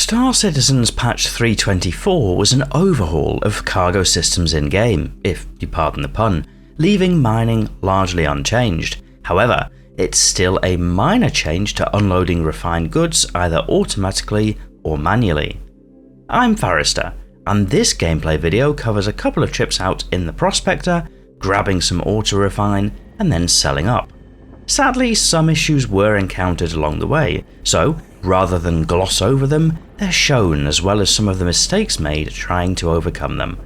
Star Citizen's patch 324 was an overhaul of cargo systems in-game, if you pardon the pun, leaving mining largely unchanged. However, it's still a minor change to unloading refined goods either automatically or manually. I'm Forrester, and this gameplay video covers a couple of trips out in the Prospector, grabbing some ore to refine, and then selling up. Sadly, some issues were encountered along the way, so rather than gloss over them, they're shown as well as some of the mistakes made trying to overcome them.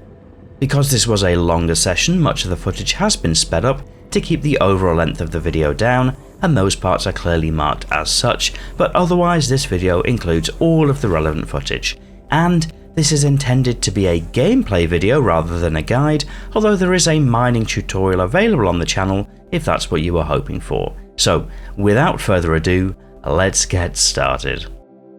Because this was a longer session, much of the footage has been sped up to keep the overall length of the video down, and those parts are clearly marked as such, but otherwise this video includes all of the relevant footage. And this is intended to be a gameplay video rather than a guide, although there is a mining tutorial available on the channel if that's what you were hoping for. So without further ado, let's get started.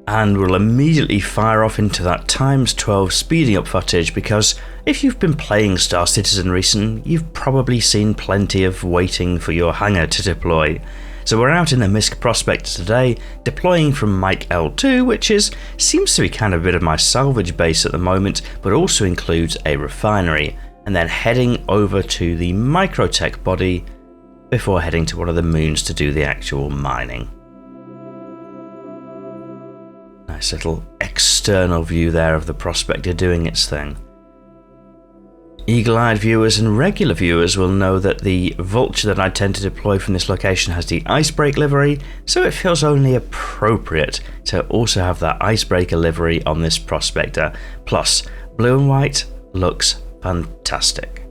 And we'll immediately fire off into that ×12 speeding up footage, because if you've been playing Star Citizen recent, you've probably seen plenty of waiting for your hangar to deploy. So we're out in the MISC Prospector today, deploying from Mike L2, which seems to be kind of a bit of my salvage base at the moment, but also includes a refinery, and then heading over to the MicroTech body before heading to one of the moons to do the actual mining. Nice little external view there of the Prospector doing its thing. Eagle-eyed viewers and regular viewers will know that the Vulture that I tend to deploy from this location has the icebreaker livery, so it feels only appropriate to also have that icebreaker livery on this Prospector. Plus, blue and white looks fantastic.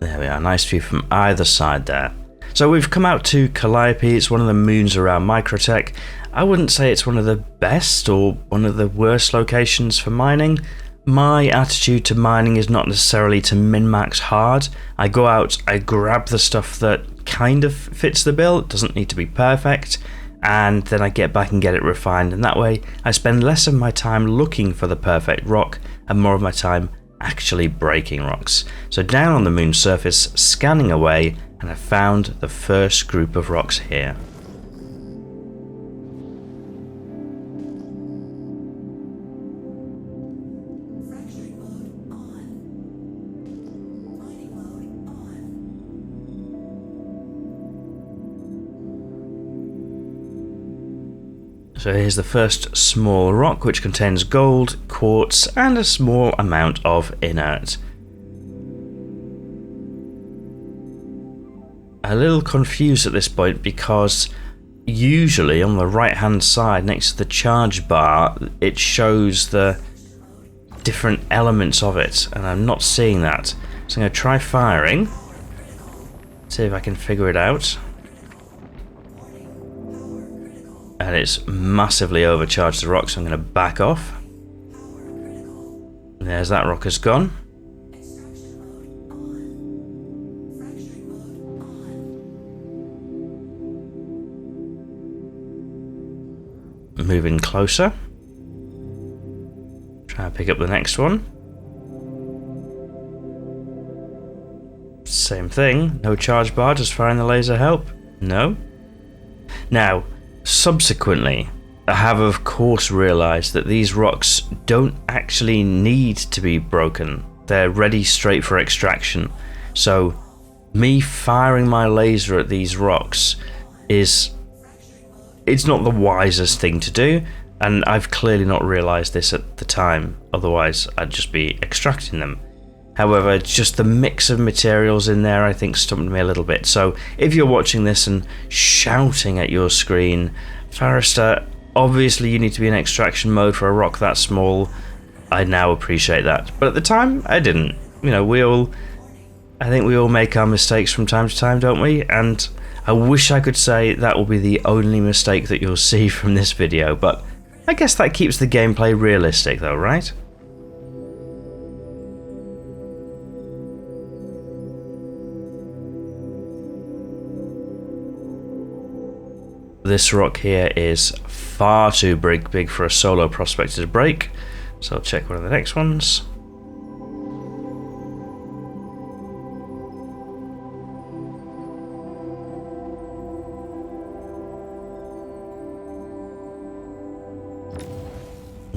There we are, nice view from either side there. So we've come out to Calliope. It's one of the moons around MicroTech. I wouldn't say it's one of the best or one of the worst locations for mining. My attitude to mining is not necessarily to min-max hard. I go out, I grab the stuff that kind of fits the bill, it doesn't need to be perfect, and then I get back and get it refined, and that way I spend less of my time looking for the perfect rock and more of my time actually breaking rocks. So down on the moon's surface, scanning away, and I found the first group of rocks here. So here's the first small rock, which contains gold, quartz, and a small amount of inert. A little confused at this point, because usually on the right hand side next to the charge bar it shows the different elements of it, and I'm not seeing that. So I'm going to try firing, see if I can figure it out. And it's massively overcharged the rock, so I'm going to back off. There's that rock has gone. Moving closer. Try and pick up the next one. Same thing, no charge bar, just firing the laser help. No. Now, subsequently, I have of course realised that these rocks don't actually need to be broken. They're ready straight for extraction. So me firing my laser at these rocks it's not the wisest thing to do, and I've clearly not realised this at the time, otherwise I'd just be extracting them. However, just the mix of materials in there I think stumped me a little bit. So if you're watching this and shouting at your screen, Forrester, obviously you need to be in extraction mode for a rock that small, I now appreciate that. But at the time, I didn't. You know, I think we all make our mistakes from time to time, don't we? And I wish I could say that will be the only mistake that you'll see from this video, but I guess that keeps the gameplay realistic though, right? This rock here is far too big for a solo prospector to break, so I'll check one of the next ones.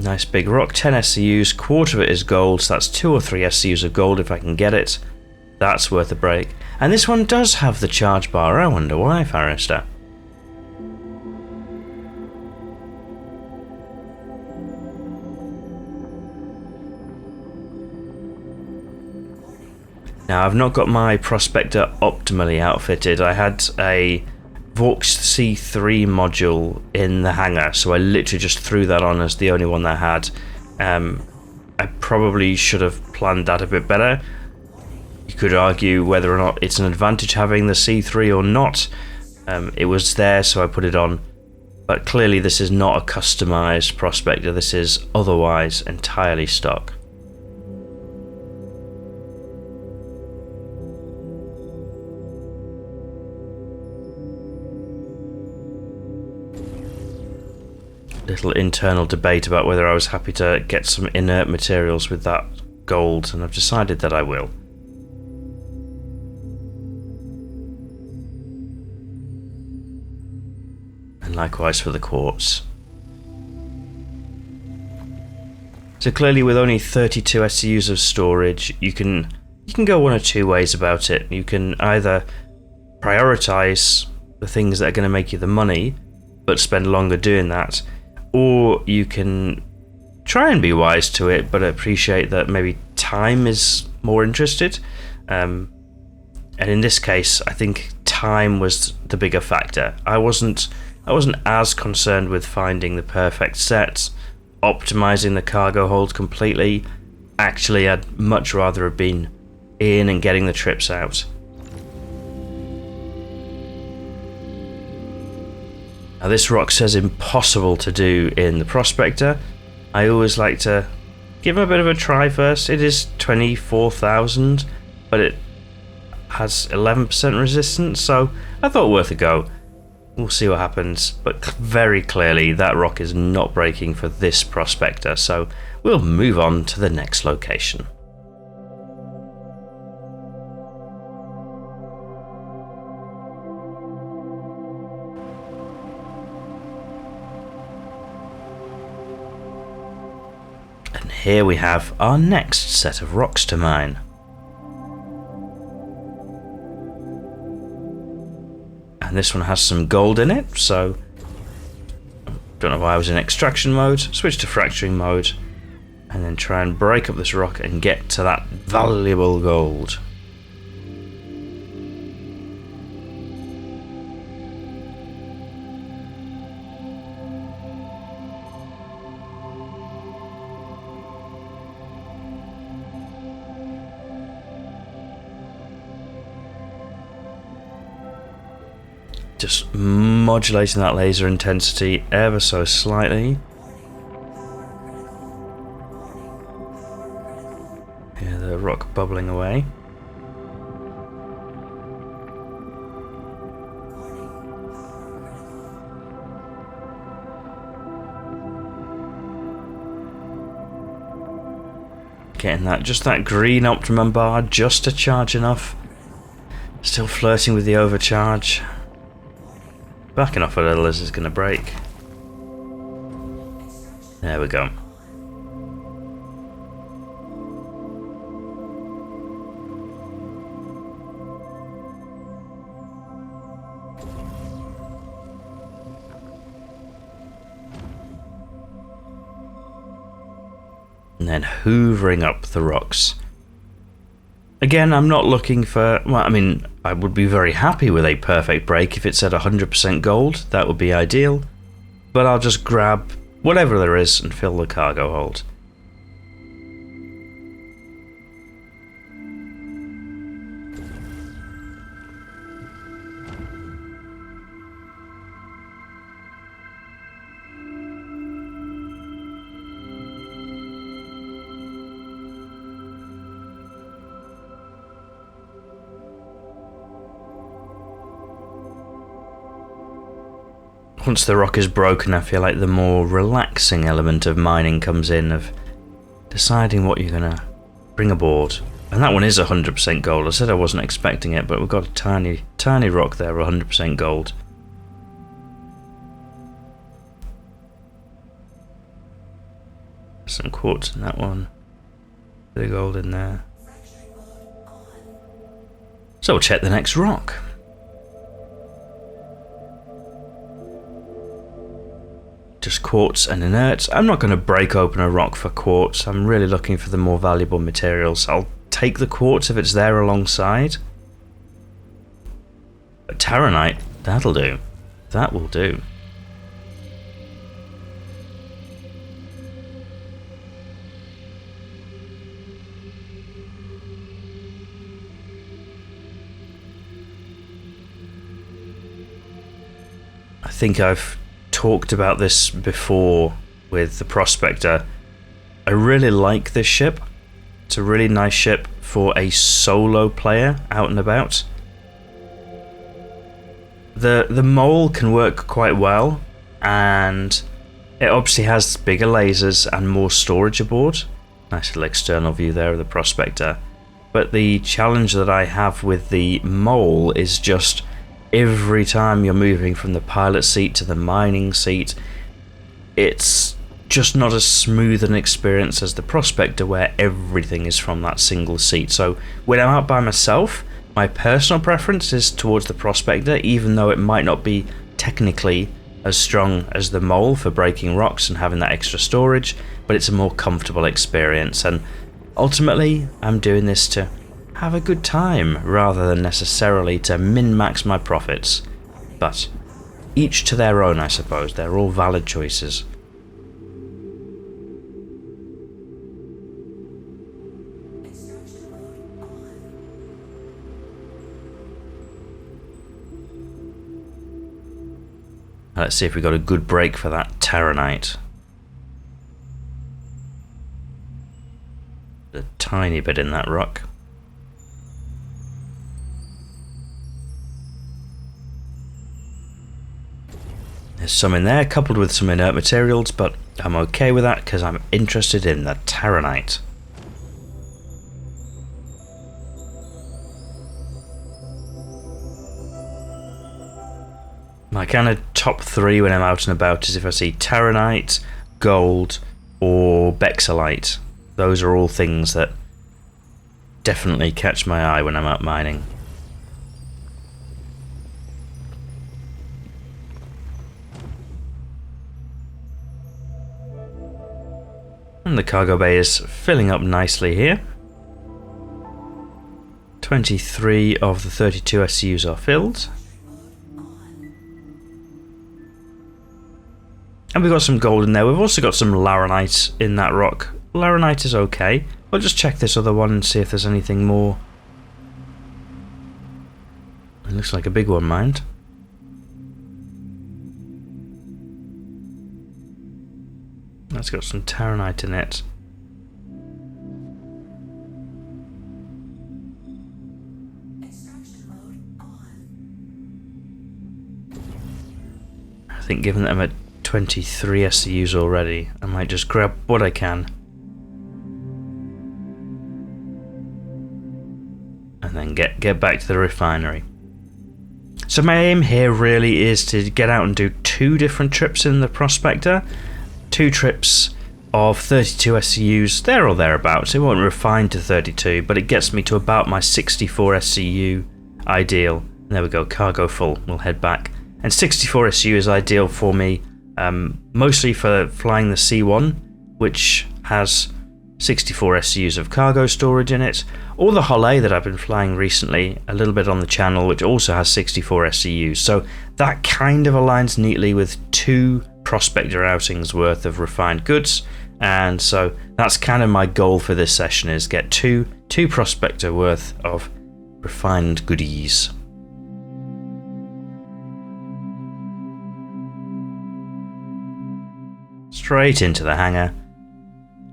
Nice big rock, 10 SCUs, quarter of it is gold, so that's 2 or 3 SCUs of gold if I can get it. That's worth a break. And this one does have the charge bar. I wonder why, Forrester. Now, I've not got my Prospector optimally outfitted. I had a Vaux C3 module in the hangar, so I literally just threw that on as the only one that I had. I probably should have planned that a bit better. You could argue whether or not it's an advantage having the C3 or not. It was there, so I put it on. But clearly this is not a customized Prospector. This is otherwise entirely stock. Little internal debate about whether I was happy to get some inert materials with that gold, and I've decided that I will. And likewise for the quartz. So clearly with only 32 SCUs of storage, you can go one or two ways about it. You can either prioritize the things that are going to make you the money, but spend longer doing that, or you can try and be wise to it, but appreciate that maybe time is more interested. And in this case, I think time was the bigger factor. I wasn't as concerned with finding the perfect sets, optimizing the cargo hold completely. Actually, I'd much rather have been in and getting the trips out. Now this rock says impossible to do in the Prospector. I always like to give him a bit of a try first. It is 24,000, but it has 11% resistance, so I thought worth a go. We'll see what happens, but very clearly that rock is not breaking for this Prospector, so we'll move on to the next location. Here we have our next set of rocks to mine. And this one has some gold in it, so don't know why I was in extraction mode. Switch to fracturing mode, and then try and break up this rock and get to that valuable gold. Just modulating that laser intensity ever so slightly. Hear the rock bubbling away. Getting that green optimum bar just to charge enough. Still flirting with the overcharge. Backing off a little as it's going to break. There we go. And then hoovering up the rocks. Again, I'm not looking for... Well, I mean, I would be very happy with a perfect break if it's at 100% gold. That would be ideal. But I'll just grab whatever there is and fill the cargo hold. Once the rock is broken, I feel like the more relaxing element of mining comes in, of deciding what you're going to bring aboard. And that one is 100% gold. I said I wasn't expecting it, but we've got a tiny, tiny rock there, 100% gold. some quartz in that one. Bit of gold in there. So we'll check the next rock. Just quartz and inert. I'm not going to break open a rock for quartz. I'm really looking for the more valuable materials. I'll take the quartz if it's there alongside. But taronite, that'll do. That will do. I think I've talked about this before with the Prospector. I really like this ship. It's a really nice ship for a solo player out and about. The mole can work quite well, and it obviously has bigger lasers and more storage aboard. Nice little external view there of the Prospector. But the challenge that I have with the mole is just every time you're moving from the pilot seat to the mining seat, it's just not as smooth an experience as the Prospector, where everything is from that single seat. So when I'm out by myself, my personal preference is towards the Prospector, even though it might not be technically as strong as the mole for breaking rocks and having that extra storage, but it's a more comfortable experience. And ultimately, I'm doing this to have a good time rather than necessarily to min-max my profits. But each to their own, I suppose. They're all valid choices. Let's see if we got a good break for that taronite. A tiny bit in that rock. There's some in there, coupled with some inert materials, but I'm okay with that because I'm interested in the taronite. My kind of top three when I'm out and about is if I see taronite, gold, or bexolite. Those are all things that definitely catch my eye when I'm out mining. And the cargo bay is filling up nicely here. 23 of the 32 SCUs are filled. And we've got some gold in there. We've also got some laranite in that rock. Laranite is okay. We'll just check this other one and see if there's anything more. It looks like a big one, mind. That's got some taronite in it. I think given that I'm at 23 SCUs already, I might just grab what I can and then get back to the refinery. So my aim here really is to get out and do 2 different trips in the Prospector. 2 trips of 32 SCUs, there or thereabouts. It won't refine to 32, but it gets me to about my 64 SCU ideal. And there we go, cargo full. We'll head back. And 64 SCU is ideal for me, mostly for flying the C1, which has 64 SCUs of cargo storage in it, or the Hull A that I've been flying recently, a little bit on the channel, which also has 64 SCUs. So that kind of aligns neatly with 2 Prospector outings worth of refined goods, and so that's kind of my goal for this session, is get two Prospector worth of refined goodies. Straight into the hangar,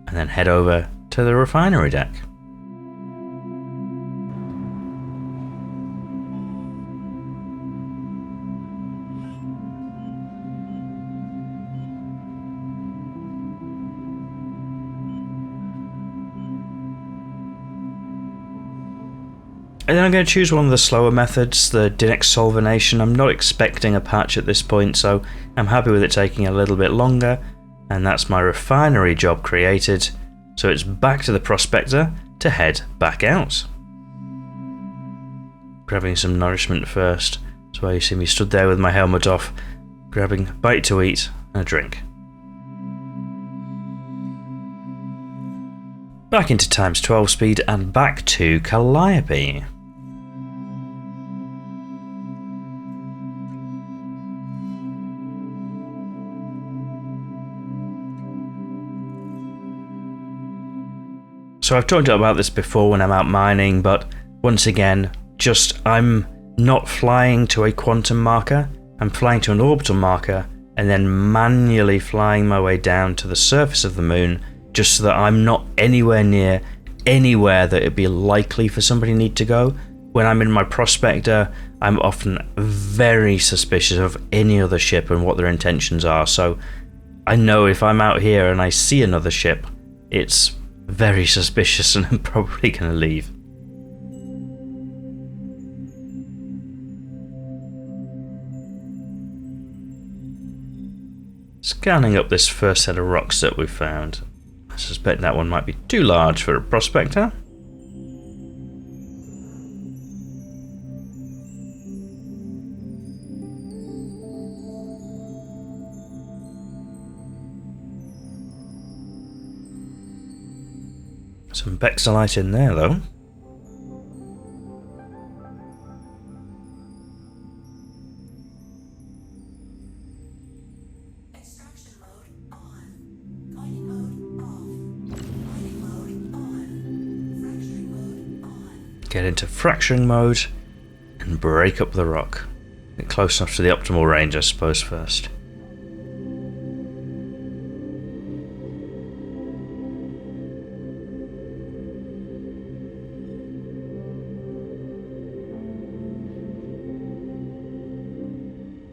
and then head over to the refinery deck. And then I'm going to choose one of the slower methods, the desolvenation. I'm not expecting a patch at this point, so I'm happy with it taking a little bit longer. And that's my refinery job created, so it's back to the Prospector to head back out. Grabbing some nourishment first. That's why you see me stood there with my helmet off, grabbing a bite to eat and a drink. Back into times 12 speed and back to Calliope. So I've talked about this before when I'm out mining, but once again, I'm not flying to a quantum marker, I'm flying to an orbital marker and then manually flying my way down to the surface of the moon, just so that I'm not anywhere near anywhere that it'd be likely for somebody to need to go. When I'm in my Prospector, I'm often very suspicious of any other ship and what their intentions are, so I know if I'm out here and I see another ship, it's very suspicious and I'm probably going to leave. Scanning up this first set of rocks that we've found. I suspect that one might be too large for a Prospector. Some Bexalite in there though. Extraction mode on. Mining mode off. Mining mode on. Fracturing mode on. Get into fracturing mode and break up the rock. Get close enough to the optimal range, I suppose, first.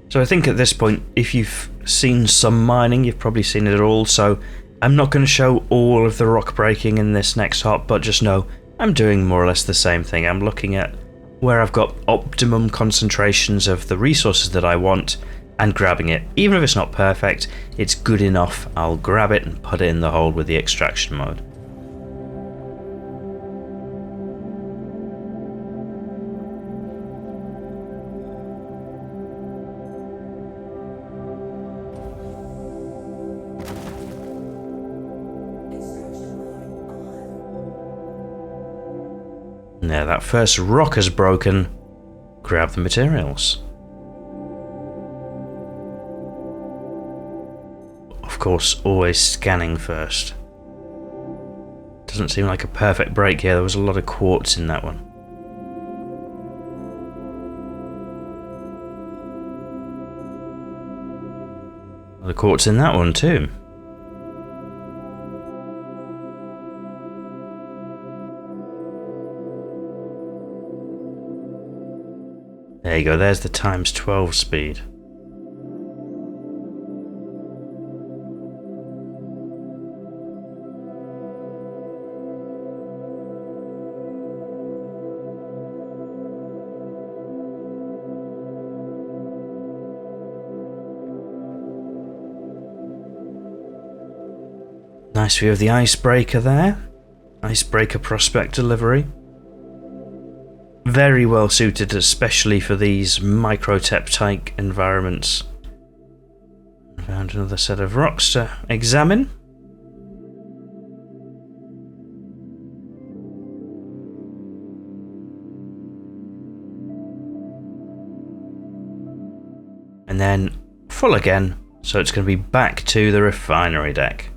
So I think at this point, if you've seen some mining, you've probably seen it all, so I'm not going to show all of the rock breaking in this next hop, but just know I'm doing more or less the same thing. I'm looking at where I've got optimum concentrations of the resources that I want and grabbing it. Even if it's not perfect, it's good enough. I'll grab it and put it in the hole with the extraction mode. Now that first rock has broken, grab the materials. Of course, always scanning first. Doesn't seem like a perfect break here, there was a lot of quartz in that one. A lot of quartz in that one too. There you go, there's the times 12 speed. Nice view of the icebreaker there. Icebreaker Prospector livery. Very well suited, especially for these MicroTech environments. Found another set of rocks to examine. And then full again, so it's going to be back to the refinery deck.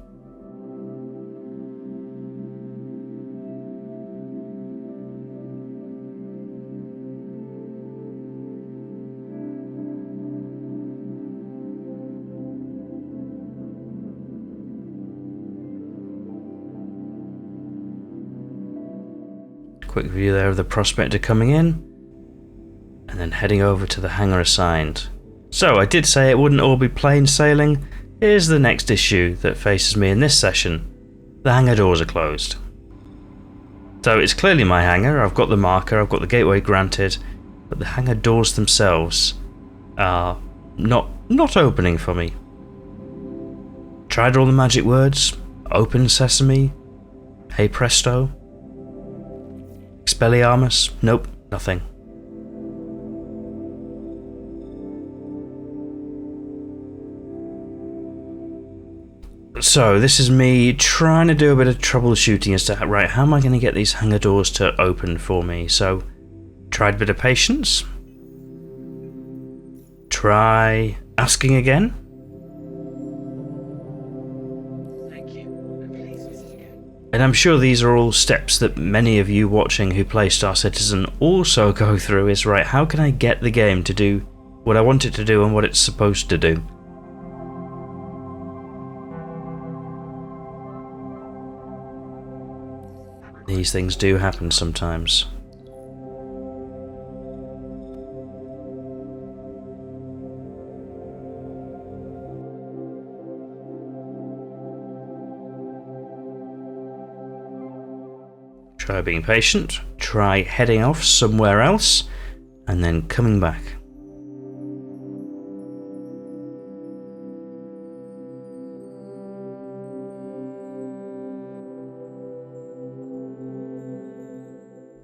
Quick view there of the Prospector coming in, and then heading over to the hangar assigned. So I did say it wouldn't all be plain sailing. Here's the next issue that faces me in this session. The hangar doors are closed. So it's clearly my hangar, I've got the marker, I've got the gateway granted, but the hangar doors themselves are not opening for me. Tried all the magic words. Open sesame. Hey presto. Expelliarmus. Nope, nothing. So this is me trying to do a bit of troubleshooting as to, right, how am I going to get these hangar doors to open for me? So, tried a bit of patience. Try asking again. Thank you. And please visit again. And I'm sure these are all steps that many of you watching who play Star Citizen also go through, is right, how can I get the game to do what I want it to do and what it's supposed to do? These things do happen sometimes. Try being patient, try heading off somewhere else, and then coming back.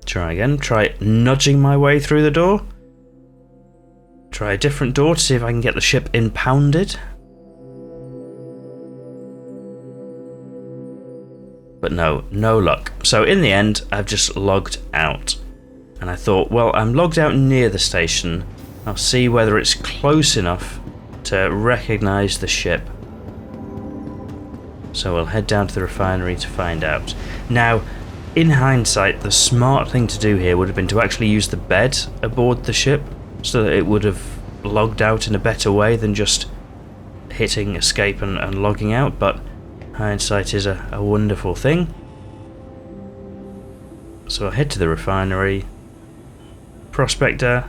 Try again, try nudging my way through the door. Try a different door to see if I can get the ship impounded. But no luck. So in the end, I've just logged out. And I thought, well, I'm logged out near the station. I'll see whether it's close enough to recognise the ship. So we'll head down to the refinery to find out. Now, in hindsight, the smart thing to do here would have been to actually use the bed aboard the ship, so that it would have logged out in a better way than just hitting escape and logging out, but hindsight is a wonderful thing. So I'll head to the refinery, Prospector,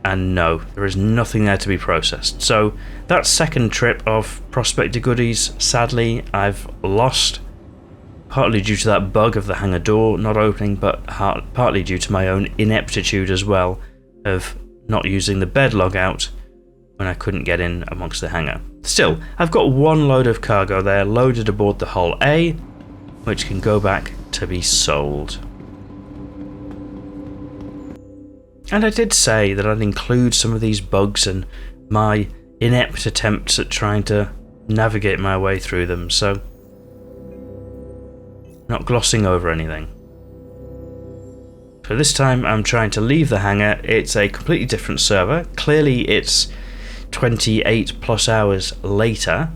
and no, there is nothing there to be processed. So that second trip of Prospector goodies, sadly, I've lost. Partly due to that bug of the hangar door not opening, but partly due to my own ineptitude as well of not using the bed logout when I couldn't get in amongst the hangar. Still, I've got one load of cargo there loaded aboard the Hull A, which can go back to be sold. And I did say that I'd include some of these bugs and my inept attempts at trying to navigate my way through them, so not glossing over anything. So this time I'm trying to leave the hangar. It's a completely different server. Clearly it's 28 plus hours later,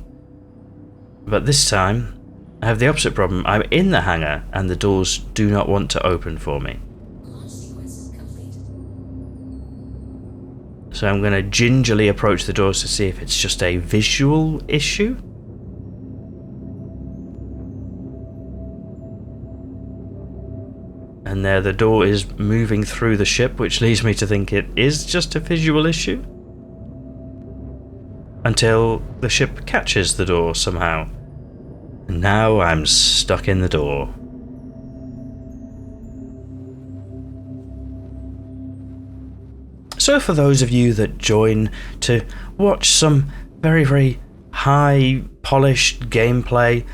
but this time I have the opposite problem. I'm in the hangar and the doors do not want to open for me. Launch sequence complete. So I'm going to gingerly approach the doors to see if it's just a visual issue. And there the door is moving through the ship, which leads me to think it is just a visual issue. Until the ship catches the door somehow. And now I'm stuck in the door. So for those of you that join to watch some very, very high polished gameplay,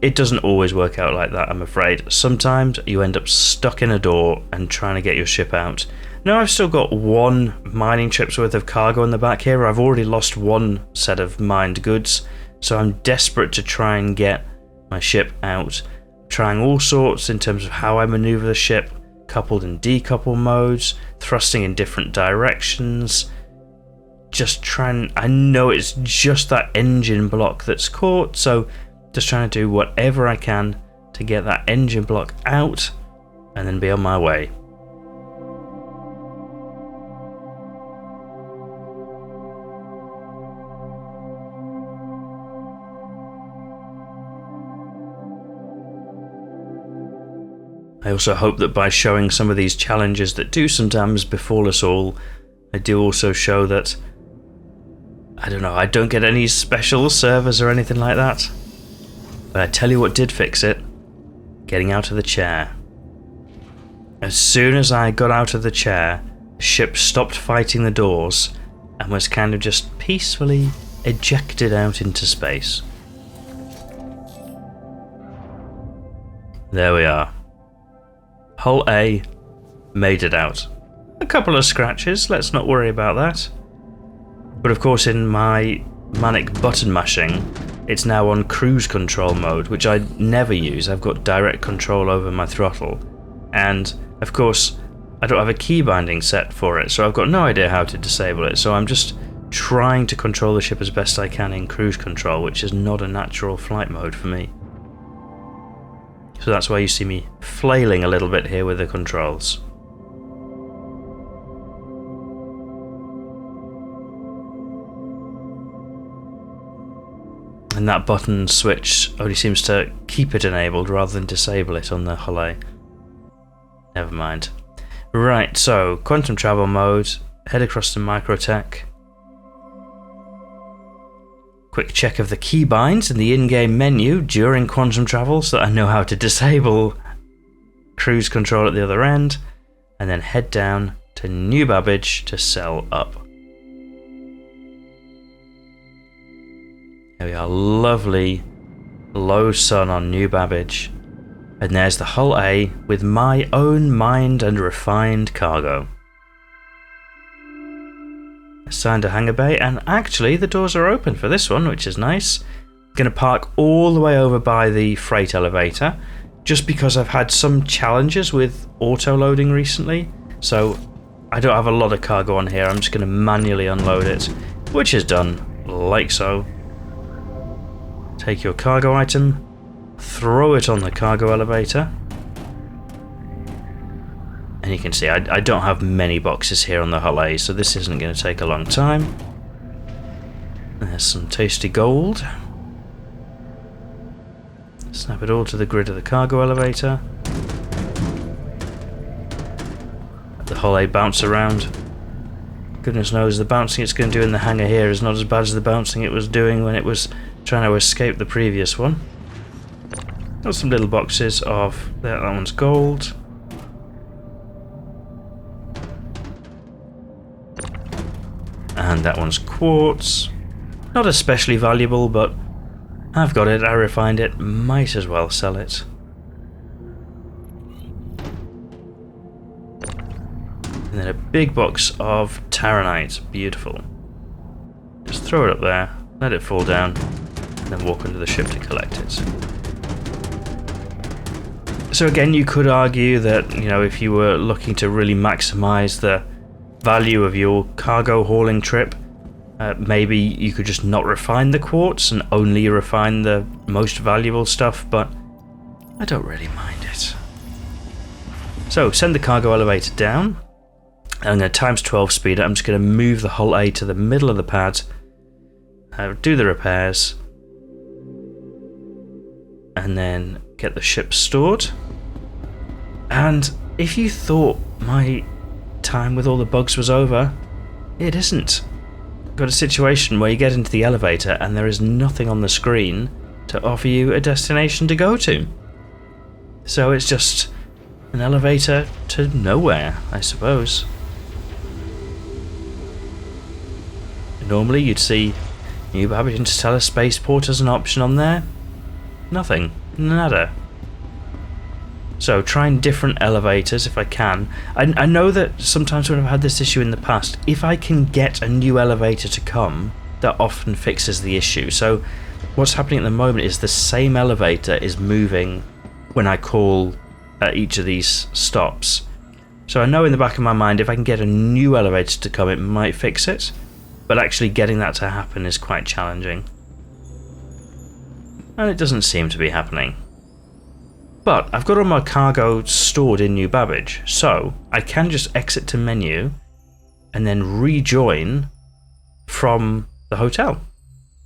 it doesn't always work out like that, I'm afraid. Sometimes you end up stuck in a door and trying to get your ship out. Now I've still got one mining trip's worth of cargo in the back here. I've already lost one set of mined goods, so I'm desperate to try and get my ship out. Trying all sorts in terms of how I maneuver the ship, coupled and decouple modes, thrusting in different directions. Just trying, I know it's just that engine block that's caught, so just trying to do whatever I can to get that engine block out and then be on my way. I also hope that by showing some of these challenges that do sometimes befall us all, I do also show that, I don't know, I don't get any special servers or anything like that. But I tell you what did fix it, getting out of the chair. As soon as I got out of the chair, the ship stopped fighting the doors and was kind of just peacefully ejected out into space. There we are. Hull A made it out. A couple of scratches, let's not worry about that. But of course in my manic button mashing, it's now on cruise control mode, which I never use. I've got direct control over my throttle. And of course, I don't have a key binding set for it, so I've got no idea how to disable it. So I'm just trying to control the ship as best I can in cruise control, which is not a natural flight mode for me. So that's why you see me flailing a little bit here with the controls. And that button switch only seems to keep it enabled rather than disable it on the Hull A. Never mind. Right, so quantum travel mode, head across to MicroTech. Quick check of the keybinds in the in-game menu during quantum travel so that I know how to disable cruise control at the other end, and then head down to New Babbage to sell up. There we are, lovely low sun on New Babbage. And there's the Hull A with my own mined and refined cargo. Assigned to hangar bay, and actually the doors are open for this one, which is nice. Going to park all the way over by the freight elevator, just because I've had some challenges with auto loading recently, so I don't have a lot of cargo on here. I'm just going to manually unload it, which is done like so. Take your cargo item, throw it on the cargo elevator, and you can see I don't have many boxes here on the Hull A, so this isn't going to take a long time. There's some tasty gold. Snap it all to the grid of the cargo elevator. Let the Hull A bounce around. Goodness knows the bouncing it's going to do in the hangar here is not as bad as the bouncing it was doing when it was trying to escape the previous one. Got some little boxes of that one's gold. And that one's quartz. Not especially valuable, but I've got it, I refined it, might as well sell it. And then a big box of Taranite, beautiful. Just throw it up there, let it fall down, and then walk under the ship to collect it. So again, you could argue that, you know, if you were looking to really maximize the value of your cargo hauling trip, maybe you could just not refine the quartz and only refine the most valuable stuff, but I don't really mind it. So send the cargo elevator down. I'm going to times 12 speed it. I'm just going to move the Hull A to the middle of the pad, do the repairs, and then get the ship stored. And if you thought my time with all the bugs was over, it isn't. Got a situation where you get into the elevator and there is nothing on the screen to offer you a destination to go to. So it's just an elevator to nowhere, I suppose. Normally you'd see New Babbage Interstellar Spaceport as an option on there. Nothing. Nada. So trying different elevators if I can. I know that sometimes when I've had this issue in the past, if I can get a new elevator to come, that often fixes the issue. So what's happening at the moment is the same elevator is moving when I call at each of these stops. So I know in the back of my mind if I can get a new elevator to come, it might fix it. But actually getting that to happen is quite challenging. And it doesn't seem to be happening. But I've got all my cargo stored in New Babbage, so I can just exit to menu and then rejoin from the hotel.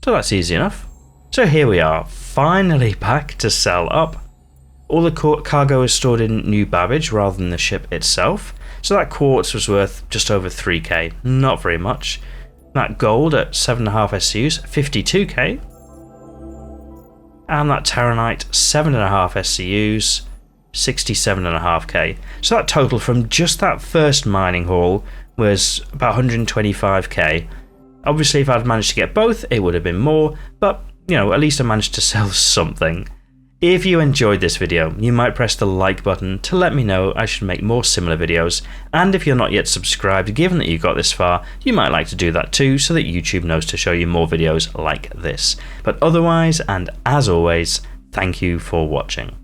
So that's easy enough. So here we are, finally back to sell up. All the cargo is stored in New Babbage rather than the ship itself. So that quartz was worth just over 3k, not very much. That gold at 7.5 SCUs, 52k. And that Taranite, 7.5 SCUs, 67.5k. So that total from just that first mining haul was about 125k. Obviously, if I'd managed to get both, it would have been more, but, you know, at least I managed to sell something. If you enjoyed this video, you might press the like button to let me know I should make more similar videos, and if you're not yet subscribed, given that you got this far, you might like to do that too so that YouTube knows to show you more videos like this. But otherwise, and as always, thank you for watching.